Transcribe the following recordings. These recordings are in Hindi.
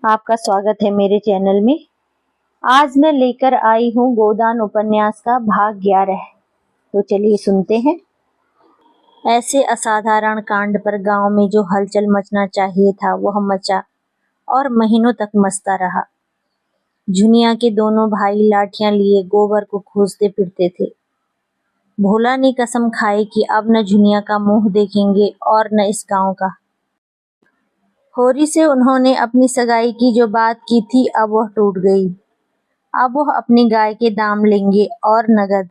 आपका स्वागत है मेरे चैनल में। आज मैं लेकर आई हूँ गोदान उपन्यास का भाग 11। तो चलिए सुनते हैं। ऐसे असाधारण कांड पर गांव में जो हलचल मचना चाहिए था वह मचा और महीनों तक मचता रहा। झुनिया के दोनों भाई लाठियां लिए गोबर को खोजते फिरते थे। भोला ने कसम खाई कि अब न झुनिया का मुंह देखेंगे और न इस गांव का। होरी से उन्होंने अपनी सगाई की जो बात की थी अब वह टूट गई। अब वह अपनी गाय के दाम लेंगे और नगद।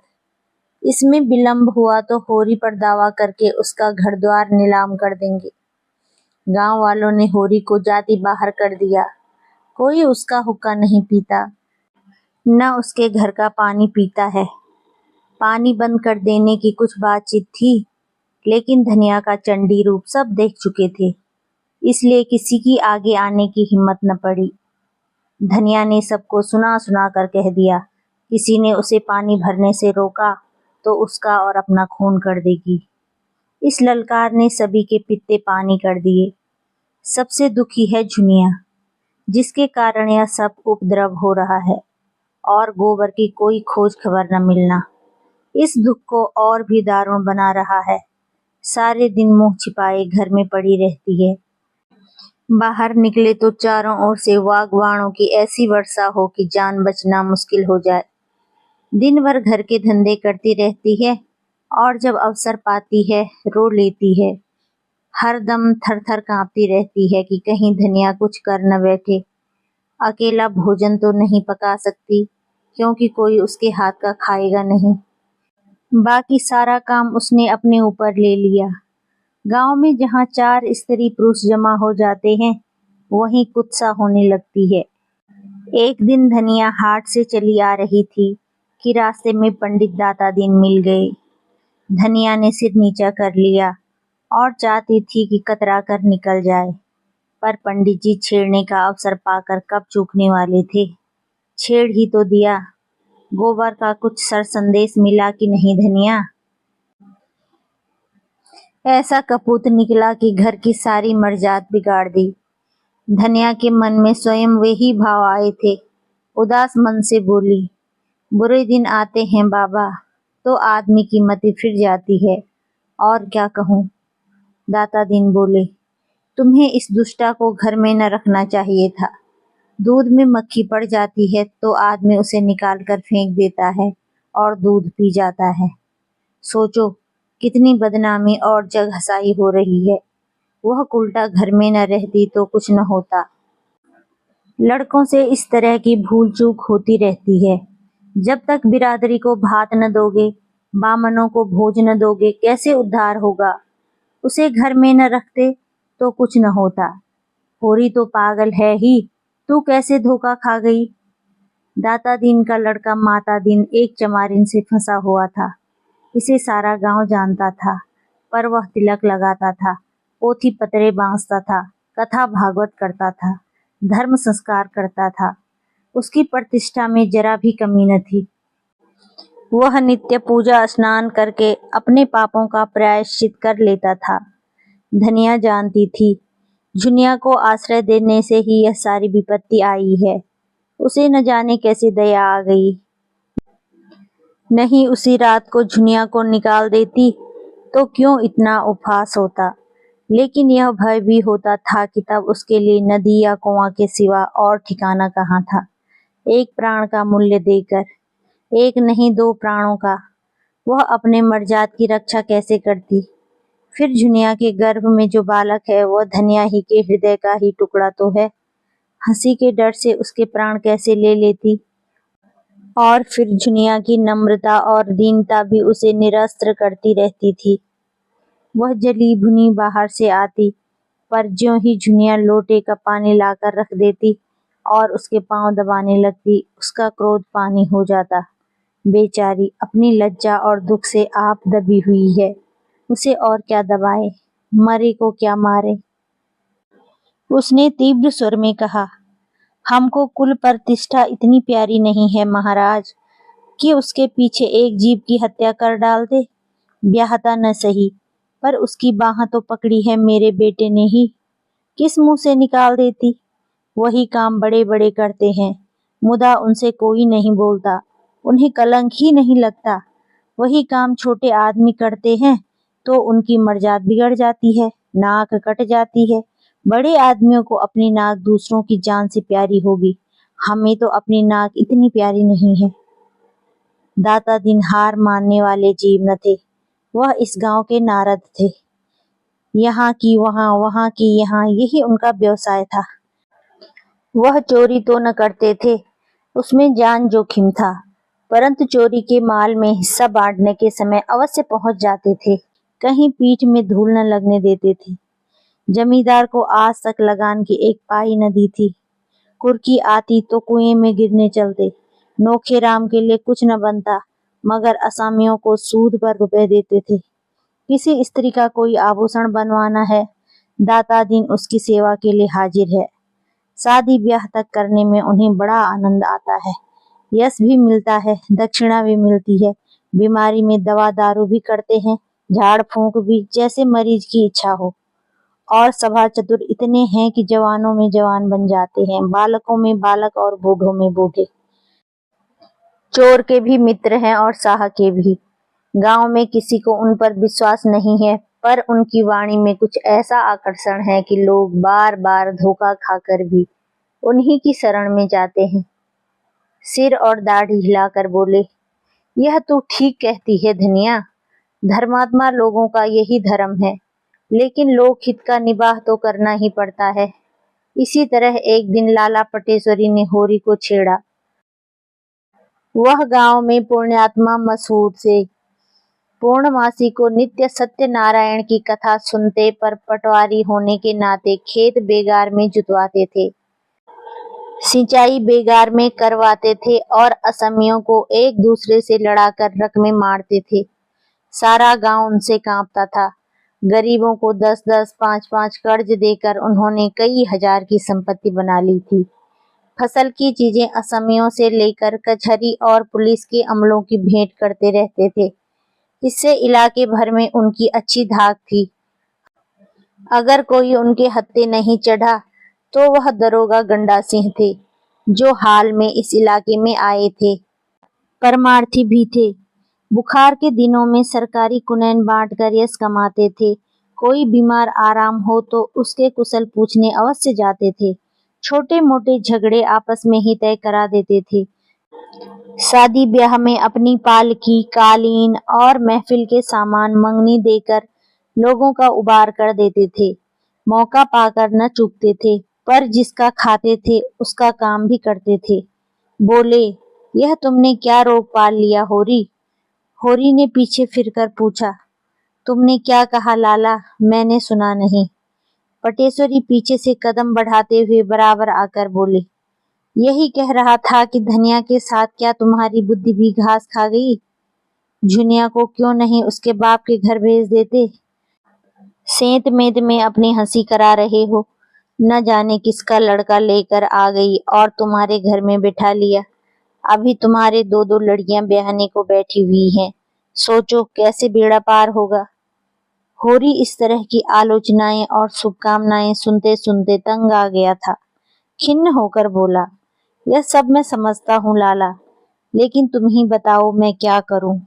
इसमें विलंब हुआ तो होरी पर दावा करके उसका घर द्वार नीलाम कर देंगे। गांव वालों ने होरी को जाति बाहर कर दिया। कोई उसका हुक्का नहीं पीता, न उसके घर का पानी पीता है। पानी बंद कर देने की कुछ बातचीत थी, लेकिन धनिया का चंडी रूप सब देख चुके थे, इसलिए किसी की आगे आने की हिम्मत न पड़ी। धनिया ने सबको सुना सुना कर कह दिया, किसी ने उसे पानी भरने से रोका तो उसका और अपना खून कर देगी। इस ललकार ने सभी के पित्ते पानी कर दिए। सबसे दुखी है झुनिया, जिसके कारण यह सब उपद्रव हो रहा है और गोबर की कोई खोज खबर न मिलना इस दुख को और भी दारुण बना रहा है। सारे दिन मुंह छिपाए घर में पड़ी रहती है। बाहर निकले तो चारों ओर से वागवाणों की ऐसी वर्षा हो कि जान बचना मुश्किल हो जाए। दिन भर घर के धंधे करती रहती है और जब अवसर पाती है रो लेती है। हर दम थर थर कांपती रहती है कि कहीं धनिया कुछ कर न बैठे। अकेला भोजन तो नहीं पका सकती, क्योंकि कोई उसके हाथ का खाएगा नहीं। बाकी सारा काम उसने अपने ऊपर ले लिया। गांव में जहाँ 4 स्त्री पुरुष जमा हो जाते हैं, वहीं कुत्सा होने लगती है। एक दिन धनिया हाट से चली आ रही थी कि रास्ते में पंडित दाता दीन मिल गए। धनिया ने सिर नीचा कर लिया और चाहती थी कि कतरा कर निकल जाए, पर पंडित जी छेड़ने का अवसर पाकर कब चूकने वाले थे। छेड़ ही तो दिया। गोबर का कुछ सर संदेश मिला कि नहीं धनिया? ऐसा कपूत निकला कि घर की सारी मर्जात बिगाड़ दी। धनिया के मन में स्वयं वे ही भाव आए थे। उदास मन से बोली, बुरे दिन आते हैं बाबा तो आदमी की मति फिर जाती है, और क्या कहूँ। दाता दीन बोले, तुम्हें इस दुष्टा को घर में न रखना चाहिए था। दूध में मक्खी पड़ जाती है तो आदमी उसे निकाल कर फेंक देता है और दूध पी जाता है। सोचो कितनी बदनामी और जग हसाई हो रही है। वह उल्टा घर में न रहती तो कुछ न होता। लड़कों से इस तरह की भूल चूक होती रहती है। जब तक बिरादरी को भात न दोगे, बामनों को भोज न दोगे, कैसे उद्धार होगा। उसे घर में न रखते तो कुछ न होता। होरी तो पागल है ही, तू कैसे धोखा खा गई। दाता दीन का लड़का माता दीन एक चमारिन से फंसा हुआ था। इसे सारा गांव जानता था, पर वह तिलक लगाता था, पोथी पतरे बांसता था, कथा भागवत करता था, धर्म संस्कार करता था। उसकी प्रतिष्ठा में जरा भी कमी न थी। वह नित्य पूजा स्नान करके अपने पापों का प्रायश्चित कर लेता था। धनिया जानती थी, झुनिया को आश्रय देने से ही यह सारी विपत्ति आई है। उसे न जाने कैसे दया आ गई। नहीं उसी रात को झुनिया को निकाल देती तो क्यों इतना उपहास होता। लेकिन यह भय भी होता था कि तब उसके लिए नदी या कुआं के सिवा और ठिकाना कहाँ था। एक प्राण का मूल्य देकर, एक नहीं 2 प्राणों का, वह अपने मर्जात की रक्षा कैसे करती। फिर झुनिया के गर्भ में जो बालक है वह धनिया ही के हृदय का ही टुकड़ा तो है। हंसी के डर से उसके प्राण कैसे ले लेती। और फिर झुनिया की नम्रता और दीनता भी उसे निरस्त्र करती रहती थी। वह जली भुनी बाहर से आती, पर ज्यों ही झुनिया लोटे का पानी लाकर रख देती और उसके पांव दबाने लगती, उसका क्रोध पानी हो जाता। बेचारी अपनी लज्जा और दुख से आप दबी हुई है, उसे और क्या दबाए, मरे को क्या मारे। उसने तीव्र स्वर में कहा, हमको कुल प्रतिष्ठा इतनी प्यारी नहीं है महाराज कि उसके पीछे एक जीव की हत्या कर डाल दे। ब्याहता न सही, पर उसकी बाह तो पकड़ी है मेरे बेटे ने ही, किस मुंह से निकाल देती। वही काम बड़े बड़े करते हैं, मुदा उनसे कोई नहीं बोलता, उन्हें कलंक ही नहीं लगता। वही काम छोटे आदमी करते हैं तो उनकी मर्जाद बिगड़ जाती है, नाक कट जाती है। बड़े आदमियों को अपनी नाक दूसरों की जान से प्यारी होगी, हमें तो अपनी नाक इतनी प्यारी नहीं है। दाता दिन हार मानने वाले जीव न थे, वह इस गांव के नारद थे। यहाँ की वहाँ, वहाँ की यहाँ, यही उनका व्यवसाय था। वह चोरी तो न करते थे, उसमें जान जोखिम था, परंतु चोरी के माल में हिस्सा बांटने के समय अवश्य पहुंच जाते थे। कहीं पीठ में धूल न लगने देते थे। जमींदार को आज तक लगान की एक पाई न दी थी। कुर्की आती तो कुएं में गिरने चलते। नोखे राम के लिए कुछ न बनता, मगर असामियों को सूद पर रुपए देते थे। किसी स्त्री का कोई आभूषण बनवाना है, दाता दिन उसकी सेवा के लिए हाजिर है। शादी ब्याह तक करने में उन्हें बड़ा आनंद आता है। यश भी मिलता है, दक्षिणा भी मिलती है, बीमारी में दवा दारू भी करते हैं, झाड़ फूंक भी, जैसे मरीज की इच्छा हो। और सभा चतुर इतने हैं कि जवानों में जवान बन जाते हैं, बालकों में बालक और बूढ़ों में बूढ़े। चोर के भी मित्र हैं और साह के भी। गांव में किसी को उन पर विश्वास नहीं है, पर उनकी वाणी में कुछ ऐसा आकर्षण है कि लोग बार बार धोखा खाकर भी उन्हीं की शरण में जाते हैं। सिर और दाढ़ी हिलाकर बोले, यह तू ठीक कहती है धनिया, धर्मात्मा लोगों का यही धर्म है, लेकिन लोक हित का निबाह तो करना ही पड़ता है। इसी तरह एक दिन लाला पटेश्वरी ने होरी को छेड़ा। वह गांव में पुण्यात्मा मशहूर से पूर्णमासी को नित्य सत्यनारायण की कथा सुनते, पर पटवारी होने के नाते खेत बेगार में जुतवाते थे, सिंचाई बेगार में करवाते थे और असमियों को एक दूसरे से लड़ाकर रक में मारते थे। सारा गांव उनसे कांपता था। गरीबों को 10-10, 5-5 कर्ज देकर उन्होंने कई हजार की संपत्ति बना ली थी। फसल की चीजें असमियों से लेकर कचहरी और पुलिस के अमलों की भेंट करते रहते थे। इससे इलाके भर में उनकी अच्छी धाक थी। अगर कोई उनके हत्थे नहीं चढ़ा तो वह दरोगा गंडा सिंह थे, जो हाल में इस इलाके में आए थे। परमार्थी भी थे। बुखार के दिनों में सरकारी कुनैन बांटकर यश कमाते थे। कोई बीमार आराम हो तो उसके कुशल पूछने अवश्य जाते थे। छोटे मोटे झगड़े आपस में ही तय करा देते थे। शादी ब्याह में अपनी पालकी, कालीन और महफिल के सामान मंगनी देकर लोगों का उबार कर देते थे। मौका पाकर न चूकते थे, पर जिसका खाते थे उसका काम भी करते थे। बोले, यह तुमने क्या रोग पाल लिया होरी? होरी ने पीछे फिरकर पूछा। तुमने क्या कहा लाला? मैंने सुना नहीं। पटेश्वरी पीछे से कदम बढ़ाते हुए बराबर आकर बोले, यही कह रहा था कि धनिया के साथ क्या तुम्हारी बुद्धि भी घास खा गई? झुनिया को क्यों नहीं उसके बाप के घर भेज देते? सेंत मेद में अपनी हंसी करा रहे हो। न जाने किसका लड़का लेकर आ गई और तुम्हारे घर में बिठा लिया। अभी तुम्हारे 2-2 लड़कियां ब्याहने को बैठी हुई हैं। सोचो कैसे बेड़ा पार होगा। होरी इस तरह की आलोचनाएं और शुभकामनाएं सुनते सुनते तंग आ गया था। खिन्न होकर बोला, यह सब मैं समझता हूँ लाला, लेकिन तुम ही बताओ मैं क्या करूं?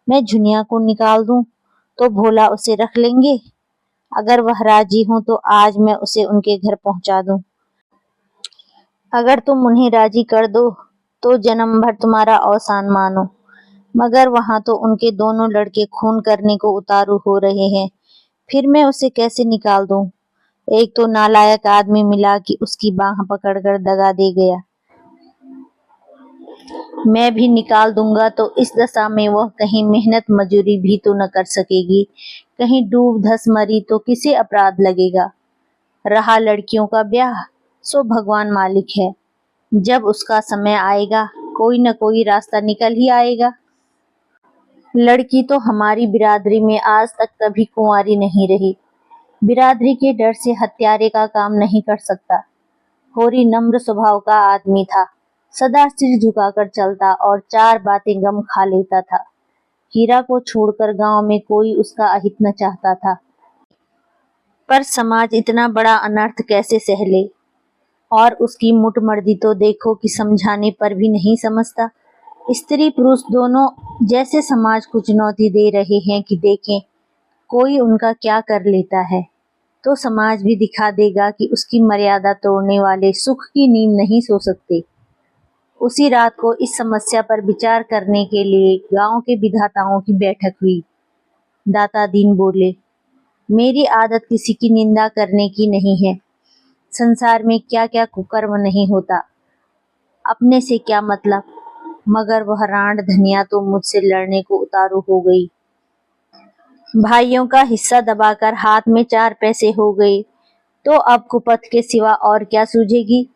मैं झुनिया को निकाल दूं तो भोला उसे रख लेंगे। अगर वह राजी हो तो आज मैं उसे उनके घर पहुंचा दूं। अगर तुम उन्हें राजी कर दो तो जन्म भर तुम्हारा अवसान मानो, मगर वहां तो उनके दोनों लड़के खून करने को उतारू हो रहे हैं, फिर मैं उसे कैसे निकाल दूं? एक तो नालायक आदमी मिला कि उसकी बाह पकड़कर दगा दे गया। मैं भी निकाल दूंगा तो इस दशा में वह कहीं मेहनत मजूरी भी तो न कर सकेगी, कहीं डूब धस मरी तो किसे अपराध लगेगा। रहा लड़कियों का ब्याह, सो भगवान मालिक है, जब उसका समय आएगा कोई न कोई रास्ता निकल ही आएगा। लड़की तो हमारी बिरादरी में आज तक कभी कुंवारी नहीं रही। बिरादरी के डर से हत्यारे का काम नहीं कर सकता। होरी नम्र स्वभाव का आदमी था, सदा सिर झुकाकर चलता और 4 बातें गम खा लेता था। हीरा को छोड़कर गांव में कोई उसका अहित न चाहता था, पर समाज इतना बड़ा अनर्थ कैसे सह ले? और उसकी मुटमर्दी तो देखो कि समझाने पर भी नहीं समझता। स्त्री पुरुष दोनों जैसे समाज को चुनौती दे रहे हैं कि देखें कोई उनका क्या कर लेता है, तो समाज भी दिखा देगा कि उसकी मर्यादा तोड़ने वाले सुख की नींद नहीं सो सकते। उसी रात को इस समस्या पर विचार करने के लिए गांव के विधाताओं की बैठक हुई। दाता दीन बोले, मेरी आदत किसी की निंदा करने की नहीं है। संसार में क्या क्या कुकर्म नहीं होता, अपने से क्या मतलब। मगर वह रांड धनिया तो मुझसे लड़ने को उतारू हो गई। भाइयों का हिस्सा दबाकर हाथ में 4 पैसे हो गए, तो अब कुपथ के सिवा और क्या सूझेगी।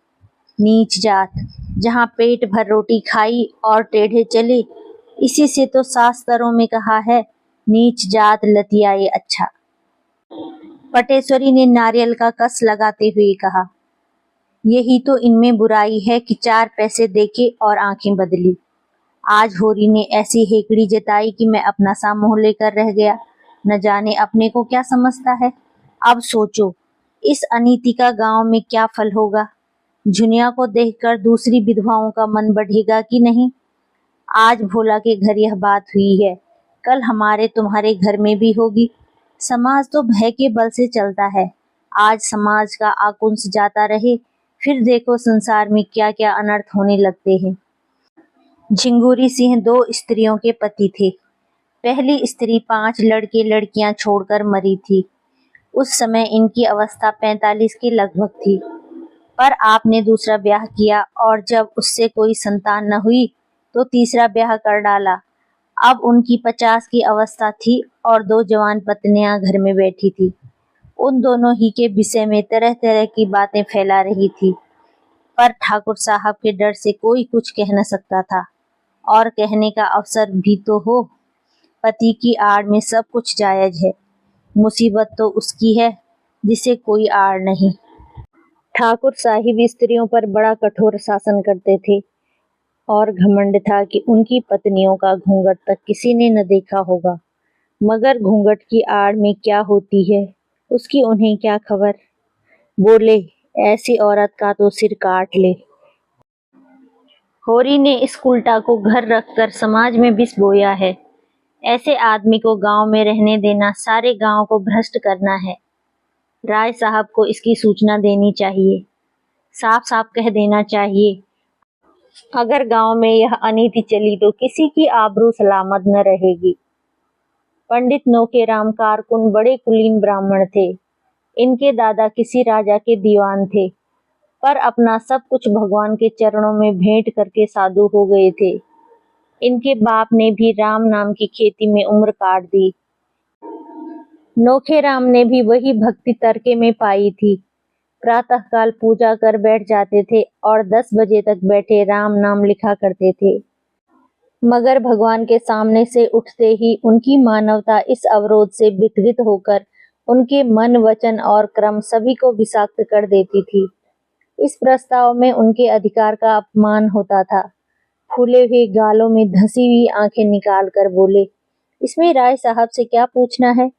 नीच जात, जहाँ पेट भर रोटी खाई और टेढ़े चले, इसी से तो शास्त्रों में कहा है, नीच जात लतियाए अच्छा। पटेश्वरी ने नारियल का कस लगाते हुए कहा, यही तो इनमें बुराई है कि 4 पैसे देके और आंखें बदली। आज होरी ने ऐसी हेकड़ी जताई कि मैं अपना सा मुंह लेकर रह गया। न जाने अपने को क्या समझता है। अब सोचो, इस अनीति का गांव में क्या फल होगा। झुनिया को देखकर दूसरी विधवाओं का मन बढ़ेगा कि नहीं। आज भोला के घर यह बात हुई है, कल हमारे तुम्हारे घर में भी होगी। समाज तो भय के बल से चलता है। आज समाज का आकुंस जाता रहे, फिर देखो संसार में क्या क्या अनर्थ होने लगते हैं। झिंगुरी सिंह 2 स्त्रियों के पति थे। पहली स्त्री 5 लड़के लड़कियां छोड़कर मरी थी। उस समय इनकी अवस्था 45 के लगभग थी। पर आपने दूसरा ब्याह किया और जब उससे कोई संतान न हुई तो तीसरा ब्याह कर डाला। अब उनकी 50 की अवस्था थी और 2 जवान पत्नियां घर में बैठी थी। उन दोनों ही के विषय में तरह तरह की बातें फैला रही थी, पर ठाकुर साहब के डर से कोई कुछ कह न सकता था, और कहने का अवसर भी तो हो। पति की आड़ में सब कुछ जायज है, मुसीबत तो उसकी है जिसे कोई आड़ नहीं। ठाकुर साहिब स्त्रियों पर बड़ा कठोर शासन करते थे और घमंड था कि उनकी पत्नियों का घूंघट तक किसी ने न देखा होगा। मगर घूंघट की आड़ में क्या होती है उसकी उन्हें क्या खबर। बोले, ऐसी औरत का तो सिर काट ले। होरी ने इस उल्टा को घर रखकर समाज में विष बोया है। ऐसे आदमी को गांव में रहने देना सारे गांव को भ्रष्ट करना है। राय साहब को इसकी सूचना देनी चाहिए, साफ साफ कह देना चाहिए। अगर गांव में यह अनीति चली तो किसी की आबरू सलामत न रहेगी। पंडित नौकेराम कारकुन बड़े कुलीन ब्राह्मण थे। इनके दादा किसी राजा के दीवान थे, पर अपना सब कुछ भगवान के चरणों में भेंट करके साधु हो गए थे। इनके बाप ने भी राम नाम की खेती में उम्र काट दी। नौखेराम ने भी वही भक्ति तर्के में पाई थी। प्रातःकाल पूजा कर बैठ जाते थे और 10 बजे तक बैठे राम नाम लिखा करते थे। मगर भगवान के सामने से उठते ही उनकी मानवता इस अवरोध से विकृत होकर उनके मन, वचन और क्रम सभी को विषाक्त कर देती थी। इस प्रस्ताव में उनके अधिकार का अपमान होता था। फूले हुए गालों में धंसी हुई आंखें निकाल कर बोले, इसमें राय साहब से क्या पूछना है,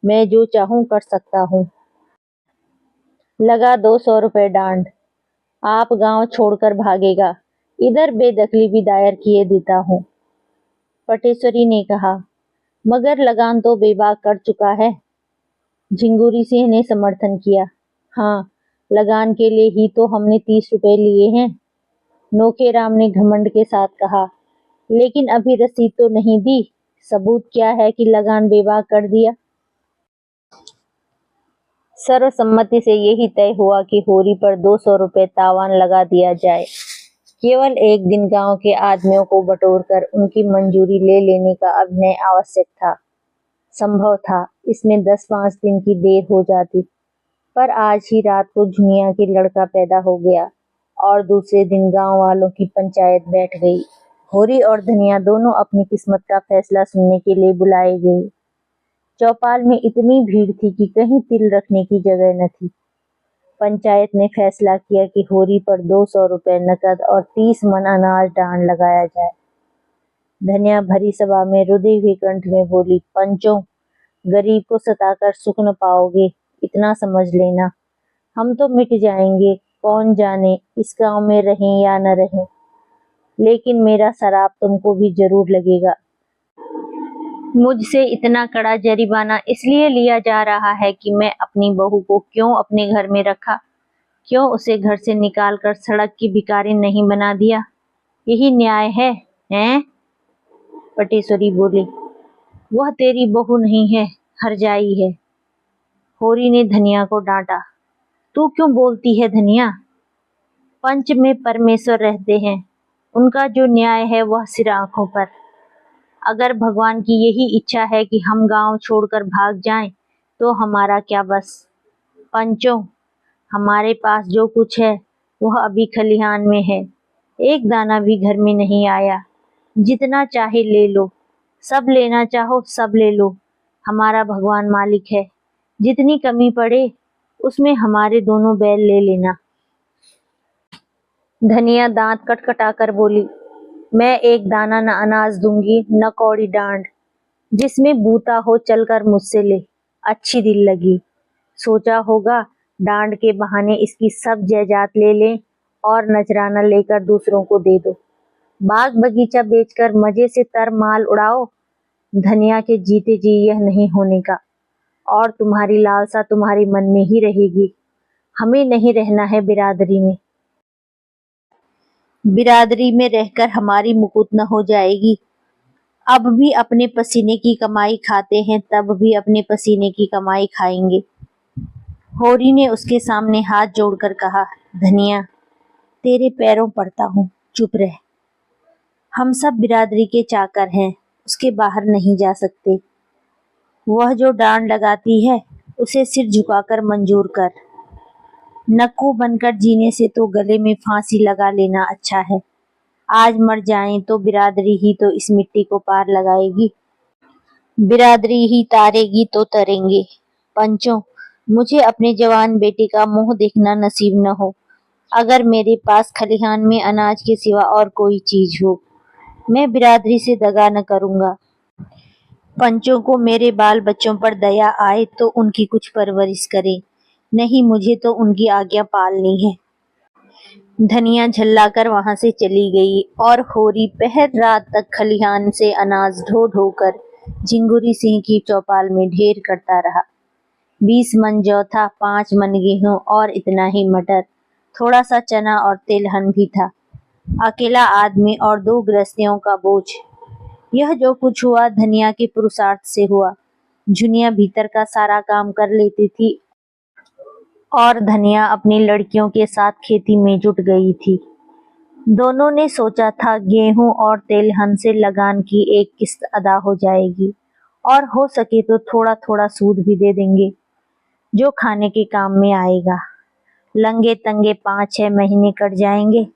मैं जो चाहूं कर सकता हूं। लगा 200 रुपए डांड। आप गांव छोड़कर भागेगा, इधर बेदखली भी दायर किए देता हूं। पटेश्वरी ने कहा, मगर लगान तो बेबाक कर चुका है। झिंगुरी सिंह ने समर्थन किया, हाँ, लगान के लिए ही तो हमने 30 रुपए लिए हैं। नौकेराम ने घमंड के साथ कहा, लेकिन अभी रसीद तो नहीं दी, सबूत क्या है कि लगान बेबाक कर दिया। सर्वसम्मति से यही तय हुआ कि होरी पर 200 रुपए तावान लगा दिया जाए। केवल एक दिन गांव के आदमियों को बटोरकर उनकी मंजूरी ले लेने का अभिनय आवश्यक था, संभव था। इसमें 10-5 दिन की देर हो जाती, पर आज ही रात को झुनिया के लड़का पैदा हो गया और दूसरे दिन गांव वालों की पंचायत बैठ गई। होरी और धनिया दोनों अपनी किस्मत का फैसला सुनने के लिए बुलाए गए। चौपाल में इतनी भीड़ थी कि कहीं तिल रखने की जगह न थी। पंचायत ने फैसला किया कि होरी पर 200 रुपए नकद और 30 मन अनाज डांड लगाया जाए। धनिया भरी सभा में रुदे हुए कंठ में बोली, पंचों, गरीब को सताकर सुख न पाओगे, इतना समझ लेना। हम तो मिट जाएंगे, कौन जाने इस गांव में रहें या न रहें, लेकिन मेरा शराब तुमको भी जरूर लगेगा। मुझसे इतना कड़ा जरिमाना इसलिए लिया जा रहा है कि मैं अपनी बहू को क्यों अपने घर में रखा, क्यों उसे घर से निकालकर सड़क की भिखारी नहीं बना दिया। यही न्याय है, हैं? पटेश्वरी बोली, वह तेरी बहू नहीं है, हरजाई है। होरी ने धनिया को डांटा। तू क्यों बोलती है धनिया? पंच में परमेश्वर रहते हैं, उनका जो न्याय है वह सिर आंखों पर। अगर भगवान की यही इच्छा है कि हम गांव छोड़कर भाग जाएं, तो हमारा क्या बस। पंचों, हमारे पास जो कुछ है वह अभी खलिहान में है, एक दाना भी घर में नहीं आया। जितना चाहे ले लो, सब लेना चाहो सब ले लो, हमारा भगवान मालिक है। जितनी कमी पड़े उसमें हमारे दोनों बैल ले लेना। धनिया दांत कटकटाकर बोली, मैं एक दाना न अनाज दूंगी न कौड़ी डांड। जिसमें बूता हो चलकर मुझसे ले, अच्छी दिल लगी। सोचा होगा डांड के बहाने इसकी सब जायदाद ले लें और नजराना लेकर दूसरों को दे दो। बाग बगीचा बेचकर मजे से तर माल उड़ाओ। धनिया के जीते जी यह नहीं होने का, और तुम्हारी लालसा तुम्हारे मन में ही रहेगी। हमें नहीं रहना है बिरादरी में। बिरादरी में रहकर हमारी मुकुट न हो जाएगी। अब भी अपने पसीने की कमाई खाते हैं, तब भी अपने पसीने की कमाई खाएंगे। होरी ने उसके सामने हाथ जोड़कर कहा, धनिया, तेरे पैरों पड़ता हूँ, चुप रह। हम सब बिरादरी के चाकर हैं, उसके बाहर नहीं जा सकते। वह जो डांड लगाती है उसे सिर झुकाकर मंजूर कर। नक्कू बनकर जीने से तो गले में फांसी लगा लेना अच्छा है। आज मर जाएं तो बिरादरी ही तो इस मिट्टी को पार लगाएगी, बिरादरी ही तारेगी तो तरेंगे। पंचों, मुझे अपने जवान बेटे का मुंह देखना नसीब न हो। अगर मेरे पास खलिहान में अनाज के सिवा और कोई चीज हो, मैं बिरादरी से दगा न करूंगा। पंचों को मेरे बाल बच्चों पर दया आए तो उनकी कुछ परवरिश करें, नहीं मुझे तो उनकी आज्ञा पालनी है। धनिया झल्लाकर वहां से चली गई और होरी पहर रात तक खलिहान से अनाज ढो ढो कर झिंगुरी सिंह की चौपाल में ढेर करता रहा। 20 मन जौ था, 5 मन गेहूं और इतना ही मटर, थोड़ा सा चना और तिलहन भी था। अकेला आदमी और 2 गृहस्थियों का बोझ। यह जो कुछ हुआ धनिया के पुरुषार्थ से हुआ। झुनिया भीतर का सारा काम कर लेती थी और धनिया अपनी लड़कियों के साथ खेती में जुट गई थी। दोनों ने सोचा था गेहूं और तिलहन से लगान की एक किस्त अदा हो जाएगी और हो सके तो थोड़ा थोड़ा सूद भी दे देंगे, जो खाने के काम में आएगा। लंगे तंगे 5-6 महीने कट जाएंगे,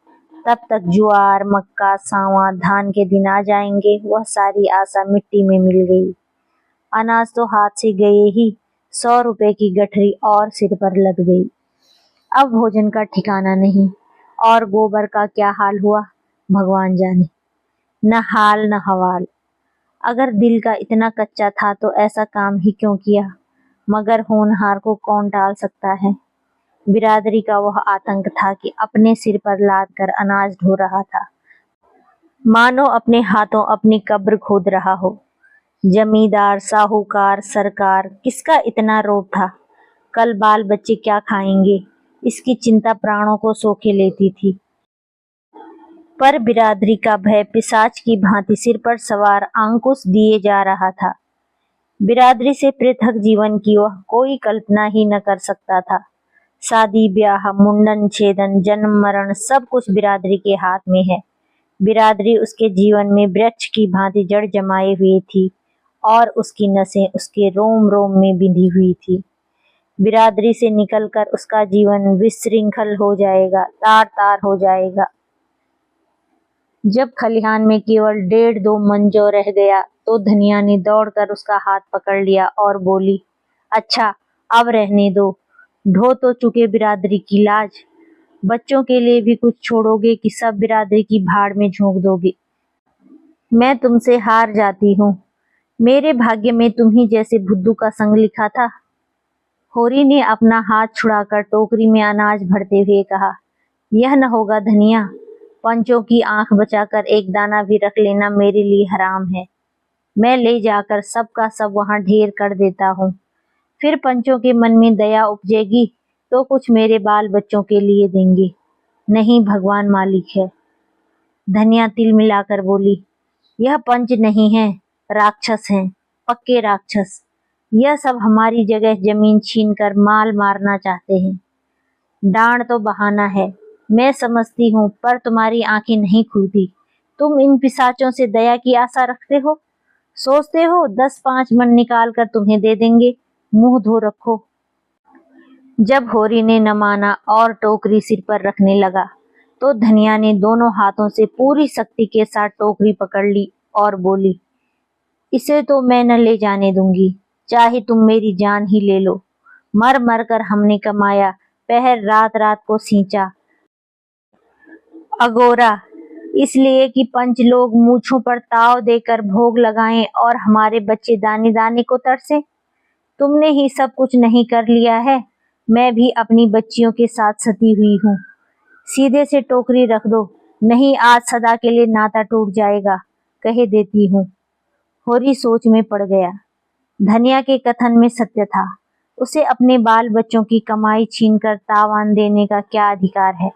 तब तक ज्वार मक्का सांवा धान के दिन आ जाएंगे। वह सारी आशा मिट्टी में मिल गई। अनाज तो हाथ से गए ही, 100 रुपए की गठरी और सिर पर लग गई। अब भोजन का ठिकाना नहीं, और गोबर का क्या हाल हुआ भगवान जाने। न हाल न हवाल। अगर दिल का इतना कच्चा था तो ऐसा काम ही क्यों किया, मगर होनहार को कौन टाल सकता है। बिरादरी का वह आतंक था कि अपने सिर पर लाद कर अनाज ढो रहा था, मानो अपने हाथों अपनी कब्र खोद रहा हो। जमींदार साहूकार सरकार, किसका इतना रोब था। कल बाल बच्चे क्या खाएंगे, इसकी चिंता प्राणों को सोखे लेती थी। पर बिरादरी का भय पिशाच की भांति सिर पर सवार अंकुश दिए जा रहा था। बिरादरी से पृथक जीवन की वह कोई कल्पना ही न कर सकता था। शादी ब्याह मुंडन छेदन जन्म मरण सब कुछ बिरादरी के हाथ में है। बिरादरी उसके जीवन में वृक्ष की भांति जड़ जमाए हुए थी और उसकी नसें उसके रोम रोम में बिंधी हुई थी। बिरादरी से निकलकर उसका जीवन विशृंखल हो जाएगा, तार तार हो जाएगा। जब खलिहान में केवल 1.5-2 मन जौ रह गया तो धनिया ने दौड़कर उसका हाथ पकड़ लिया और बोली, अच्छा अब रहने दो, ढो तो चुके बिरादरी की लाज। बच्चों के लिए भी कुछ छोड़ोगे कि सब बिरादरी की भाड़ में झोंक दोगे। मैं तुमसे हार जाती हूँ, मेरे भाग्य में तुम्ही जैसे बुद्धू का संग लिखा था। होरी ने अपना हाथ छुड़ाकर टोकरी में अनाज भरते हुए कहा, यह न होगा धनिया, पंचों की आंख बचाकर एक दाना भी रख लेना मेरे लिए हराम है। मैं ले जाकर सब का सब वहां ढेर कर देता हूँ। फिर पंचों के मन में दया उपजेगी तो कुछ मेरे बाल बच्चों के लिए देंगे। नहीं, भगवान मालिक है। धनिया तिल मिलाकर बोली, यह पंच नहीं है, राक्षस हैं, पक्के राक्षस। यह सब हमारी जगह जमीन छीनकर माल मारना चाहते हैं। डांड तो बहाना है, मैं समझती हूँ, पर तुम्हारी आंखें नहीं खुलती। तुम इन पिशाचों से दया की आशा रखते हो। सोचते हो 10-5 मन निकाल कर तुम्हें दे देंगे। मुंह धो रखो। जब होरी ने न माना और टोकरी सिर पर रखने लगा तो धनिया ने दोनों हाथों से पूरी शक्ति के साथ टोकरी पकड़ ली और बोली, इसे तो मैं न ले जाने दूंगी, चाहे तुम मेरी जान ही ले लो। मर मर कर हमने कमाया, पहर रात रात को सींचा। अगोरा इसलिए कि पंच लोग मूछों पर ताव देकर भोग लगाएं और हमारे बच्चे दाने दाने को तरसे। तुमने ही सब कुछ नहीं कर लिया है, मैं भी अपनी बच्चियों के साथ सती हुई हूँ। सीधे से टोकरी रख दो, नहीं आज सदा के लिए नाता टूट जाएगा, कह देती हूँ। होरी सोच में पड़ गया। धनिया के कथन में सत्य था। उसे अपने बाल बच्चों की कमाई छीनकर तावान देने का क्या अधिकार है।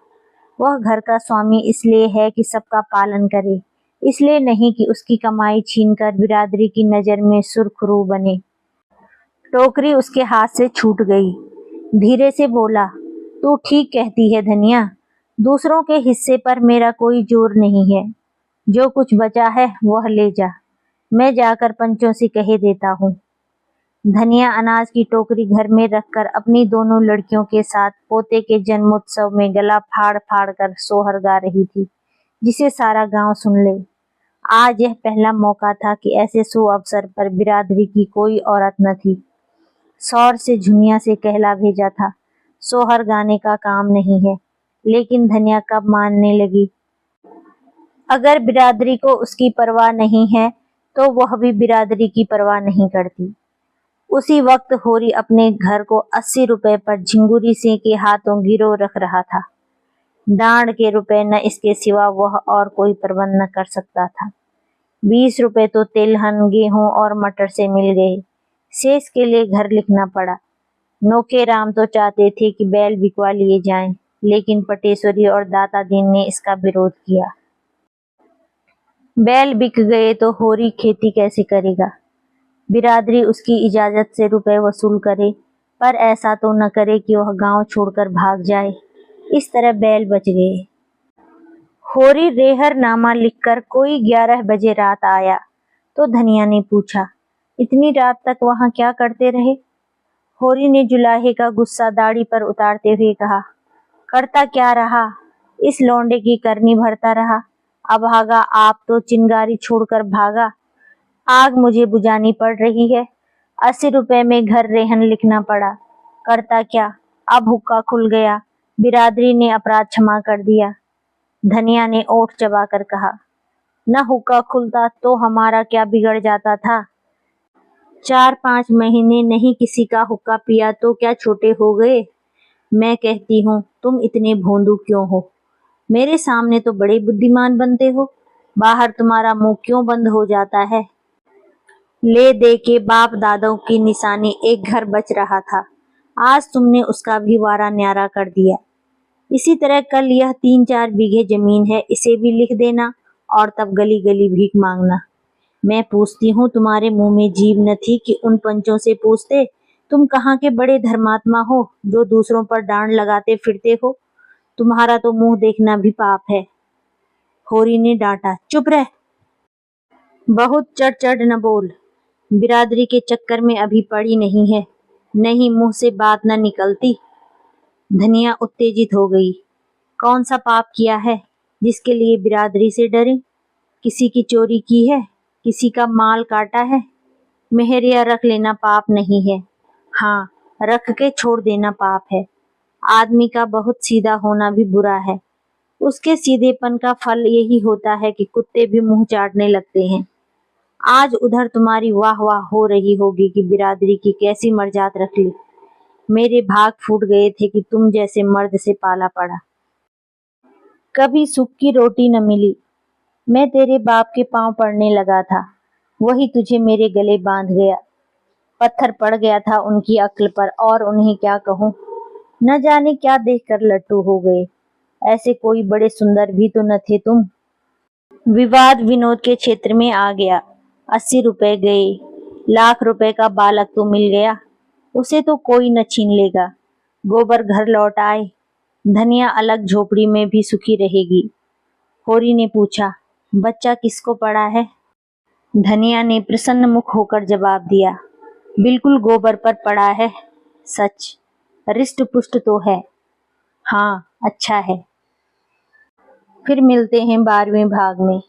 वह घर का स्वामी इसलिए है कि सबका पालन करे, इसलिए नहीं कि उसकी कमाई छीनकर बिरादरी की नजर में सुरखरू बने। टोकरी उसके हाथ से छूट गई। धीरे से बोला, तू ठीक कहती है धनिया, दूसरों के हिस्से पर मेरा कोई जोर नहीं है। जो कुछ बचा है वह ले जा, मैं जाकर पंचों से कह देता हूँ। धनिया अनाज की टोकरी घर में रखकर अपनी दोनों लड़कियों के साथ पोते के जन्मोत्सव में गला फाड़ फाड़ कर सोहर गा रही थी, जिसे सारा गांव सुन ले। आज यह पहला मौका था कि ऐसे शुभ अवसर पर बिरादरी की कोई औरत न थी। सौर से झुनिया से कहला भेजा था, सोहर गाने का काम नहीं है, लेकिन धनिया कब मानने लगी। अगर बिरादरी को उसकी परवाह नहीं है तो वह भी बिरादरी की परवाह नहीं करती। उसी वक्त होरी अपने घर को 80 रुपए पर झिंगुरी सिंह के हाथों गिरो रख रहा था। डांड के रुपए न इसके सिवा वह और कोई प्रबंध न कर सकता था। 20 रुपए तो तिलहन, गेहूं और मटर से मिल गए। शेष के लिए घर लिखना पड़ा। नौके राम तो चाहते थे कि बैल बिकवा लिए जाएं, लेकिन पटेश्वरी और दाता दीन ने इसका विरोध किया। बैल बिक गए तो होरी खेती कैसे करेगा। बिरादरी उसकी इजाजत से रुपए वसूल करे, पर ऐसा तो न करे कि वह गांव छोड़कर भाग जाए। इस तरह बैल बच गए। होरी रेहर नामा लिखकर कोई 11 बजे रात आया तो धनिया ने पूछा, इतनी रात तक वहां क्या करते रहे। होरी ने जुलाहे का गुस्सा दाढ़ी पर उतारते हुए कहा, करता क्या रहा, इस लौंडे की करनी भरता रहा। अभागा आप तो चिंगारी छोड़कर भागा। आग मुझे बुझानी पड़ रही है। 80 रुपए में घर रेहन लिखना पड़ा। करता क्या, अब हुक्का खुल गया, बिरादरी ने अपराध क्षमा कर दिया। धनिया ने ओठ चबाकर कहा, न हुक्का खुलता तो हमारा क्या बिगड़ जाता था। 4-5 महीने नहीं किसी का हुक्का पिया तो क्या छोटे हो गए। मैं कहती हूँ तुम इतने भोंदू क्यों हो। मेरे सामने तो बड़े बुद्धिमान बनते हो, बाहर तुम्हारा मुंह क्यों बंद हो जाता है। ले दे के बाप दादों की निशानी एक घर बच रहा था, आज तुमने उसका भी वारा न्यारा कर दिया। इसी तरह कल यह 3-4 बीघे जमीन है, इसे भी लिख देना और तब गली गली भीख मांगना। मैं पूछती हूँ, तुम्हारे मुंह में जीभ न थी कि उन पंचों से पूछते। तुम कहाँ के बड़े धर्मात्मा हो जो दूसरों पर डांड लगाते फिरते हो। तुम्हारा तो मुंह देखना भी पाप है। होरी ने डांटा, चुप रह, बहुत चढ़ चढ़ न बोल। बिरादरी के चक्कर में अभी पड़ी नहीं है, नहीं मुंह से बात न निकलती। धनिया उत्तेजित हो गई। कौन सा पाप किया है जिसके लिए बिरादरी से डरे। किसी की चोरी की है, किसी का माल काटा है। मेहरिया रख लेना पाप नहीं है, हाँ रख के छोड़ देना पाप है। आदमी का बहुत सीधा होना भी बुरा है। उसके सीधेपन का फल यही होता है कि कुत्ते भी मुंह चाटने लगते हैं। आज उधर तुम्हारी वाह वाह हो रही होगी कि बिरादरी की कैसी मर्जात रख ली। मेरे भाग फूट गए थे कि तुम जैसे मर्द से पाला पड़ा। कभी सुख की रोटी न मिली। मैं तेरे बाप के पांव पड़ने लगा था, वही तुझे मेरे गले बांध गया। पत्थर पड़ गया था उनकी अक्ल पर, और उन्हें क्या कहूँ, न जाने क्या देखकर लट्टू हो गए। ऐसे कोई बड़े सुंदर भी तो न थे तुम। विवाद विनोद के क्षेत्र में आ गया। 80 रुपए गए, लाख रुपए का बालक तो मिल गया, उसे तो कोई न छीन लेगा। गोबर घर लौट आए, धनिया अलग झोपड़ी में भी सुखी रहेगी। होरी ने पूछा, बच्चा किसको पड़ा है? धनिया ने प्रसन्न मुख होकर जवाब दिया, बिल्कुल गोबर पर पड़ा है। सच? रिष्ट पुष्ट तो है? हाँ, अच्छा है। फिर मिलते हैं 12वें भाग में।